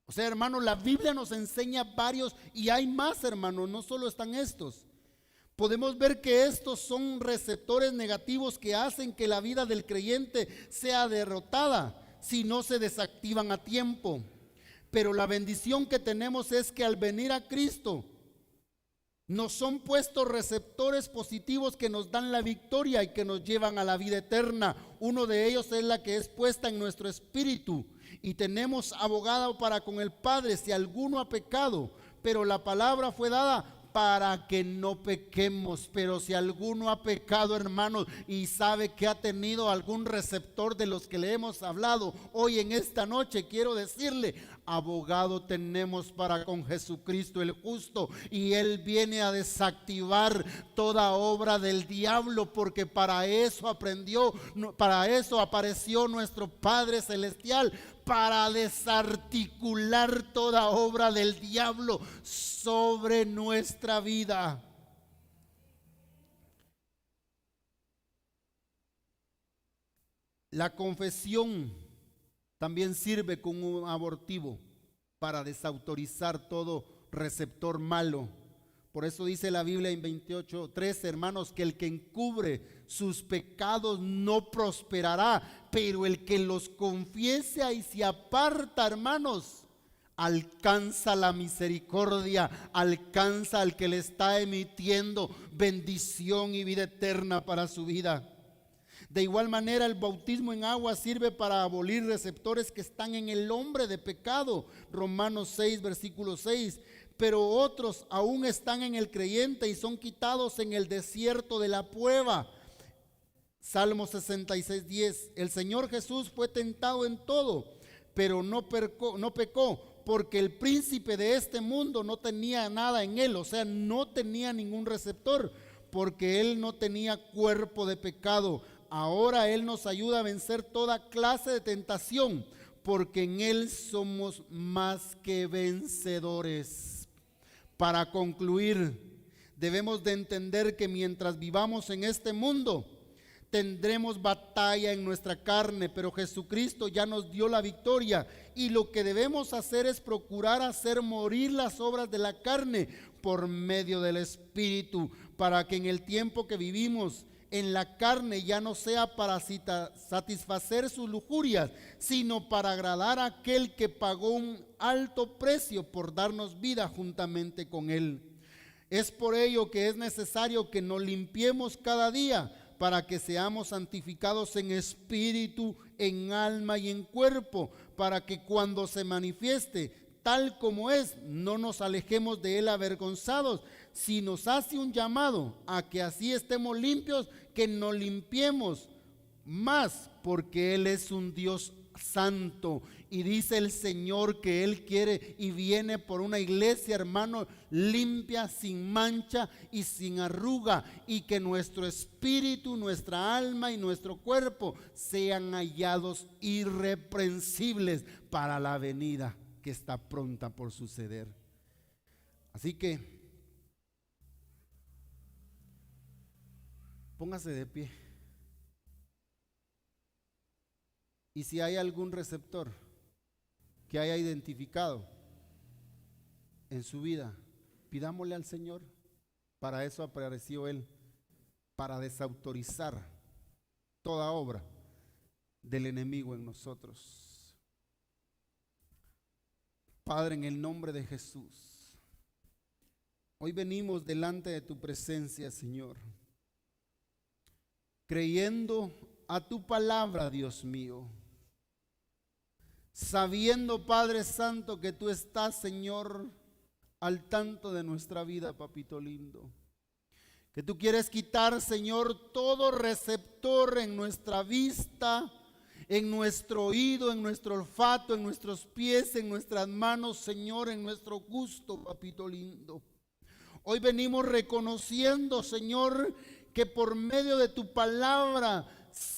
Speaker 1: O sea, hermanos, la Biblia nos enseña varios, y hay más, hermanos, no solo están estos. Podemos ver que estos son receptores negativos que hacen que la vida del creyente sea derrotada si no se desactivan a tiempo. Pero la bendición que tenemos es que al venir a Cristo nos son puestos receptores positivos que nos dan la victoria y que nos llevan a la vida eterna. Uno de ellos es la que es puesta en nuestro espíritu, y tenemos abogado para con el Padre si alguno ha pecado, pero la palabra fue dada para que no pequemos. Pero si alguno ha pecado, hermanos, y sabe que ha tenido algún receptor de los que le hemos hablado hoy en esta noche, quiero decirle, abogado tenemos para con Jesucristo el justo, y Él viene a desactivar toda obra del diablo, porque para eso apareció nuestro Padre Celestial, para desarticular toda obra del diablo sobre nuestra vida. La confesión también sirve como un abortivo para desautorizar todo receptor malo. Por eso dice la Biblia en 28:3, hermanos, que el que encubre sus pecados no prosperará, pero el que los confiesa y se aparta, hermanos, alcanza la misericordia, alcanza al que le está emitiendo bendición y vida eterna para su vida. De igual manera, el bautismo en agua sirve para abolir receptores que están en el hombre de pecado. Romanos 6, versículo 6. Pero otros aún están en el creyente y son quitados en el desierto de la prueba. Salmo 66, 10. El Señor Jesús fue tentado en todo, pero no pecó, porque el príncipe de este mundo no tenía nada en él, o sea, no tenía ningún receptor, porque él no tenía cuerpo de pecado. Ahora Él nos ayuda a vencer toda clase de tentación, porque en Él somos más que vencedores. Para concluir, debemos de entender que mientras vivamos en este mundo, tendremos batalla en nuestra carne, pero Jesucristo ya nos dio la victoria, y lo que debemos hacer es procurar hacer morir las obras de la carne por medio del Espíritu, para que en el tiempo que vivimos en la carne ya no sea para satisfacer sus lujurias, sino para agradar a aquel que pagó un alto precio por darnos vida juntamente con Él. Es por ello que es necesario que nos limpiemos cada día para que seamos santificados en espíritu, en alma y en cuerpo, para que cuando se manifieste tal como es, no nos alejemos de Él avergonzados. Si nos hace un llamado a que así estemos limpios, que nos limpiemos más, porque Él es un Dios santo, y dice el Señor que Él quiere y viene por una iglesia, hermano, limpia, sin mancha y sin arruga, y que nuestro espíritu, nuestra alma y nuestro cuerpo sean hallados irreprensibles para la venida que está pronta por suceder. Así que póngase de pie. Y si hay algún receptor que haya identificado en su vida, pidámosle al Señor. Para eso apareció Él, para desautorizar toda obra del enemigo en nosotros. Padre, en el nombre de Jesús, hoy venimos delante de tu presencia, Señor, creyendo a tu palabra, Dios mío, sabiendo, Padre Santo, que tú estás, Señor, al tanto de nuestra vida, papito lindo, que tú quieres quitar, Señor, todo receptor en nuestra vista, en nuestro oído, en nuestro olfato, en nuestros pies, en nuestras manos, Señor, en nuestro gusto, papito lindo. Hoy venimos reconociendo, Señor, que por medio de tu palabra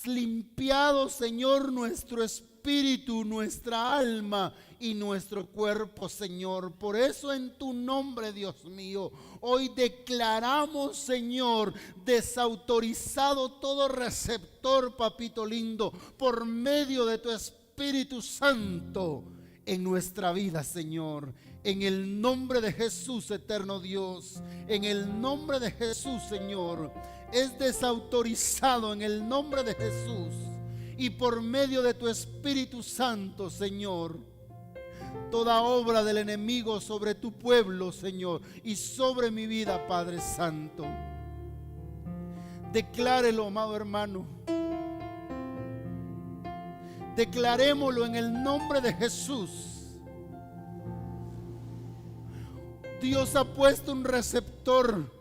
Speaker 1: limpiado, Señor, nuestro espíritu, nuestra alma y nuestro cuerpo, Señor. Por eso en tu nombre, Dios mío, hoy declaramos, Señor, desautorizado todo receptor, papito lindo, por medio de tu Espíritu Santo en nuestra vida, Señor. En el nombre de Jesús, eterno Dios, en el nombre de Jesús, Señor, es desautorizado en el nombre de Jesús, y por medio de tu Espíritu Santo, Señor, toda obra del enemigo sobre tu pueblo, Señor, y sobre mi vida, Padre Santo. Declárelo, amado hermano. Declarémoslo en el nombre de Jesús. Dios ha puesto un receptor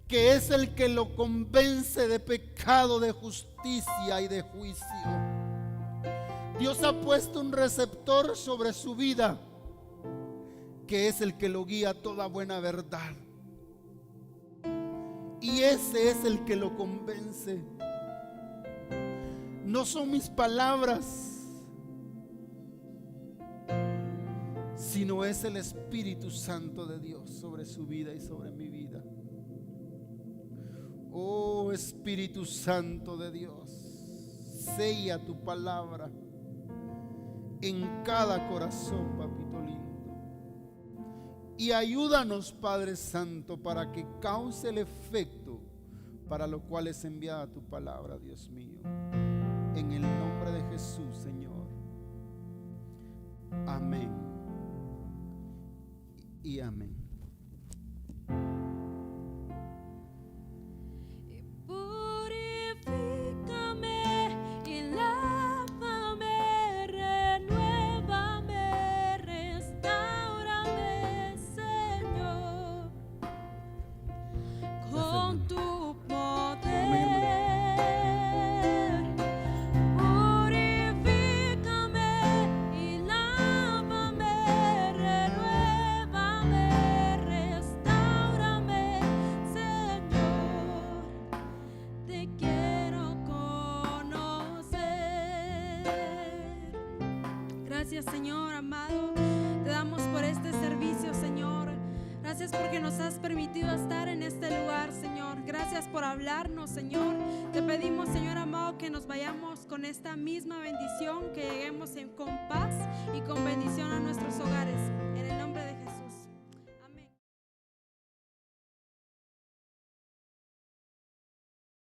Speaker 1: que es el que lo convence de pecado, de justicia y de juicio. Dios ha puesto un receptor sobre su vida que es el que lo guía a toda buena verdad, y ese es el que lo convence. No son mis palabras, sino es el Espíritu Santo de Dios sobre su vida y sobre mi vida. Oh Espíritu Santo de Dios, sella tu palabra en cada corazón, papito lindo, y ayúdanos, Padre Santo, para que cause el efecto para lo cual es enviada tu palabra, Dios mío, en el nombre de Jesús, Señor. Amén y amén.
Speaker 2: Gracias, Señor amado, te damos por este servicio, Señor. Gracias porque nos has permitido estar en este lugar, Señor. Gracias por hablarnos, Señor. Te pedimos, Señor amado, que nos vayamos con esta misma bendición, que lleguemos con paz y con bendición a nuestros hogares.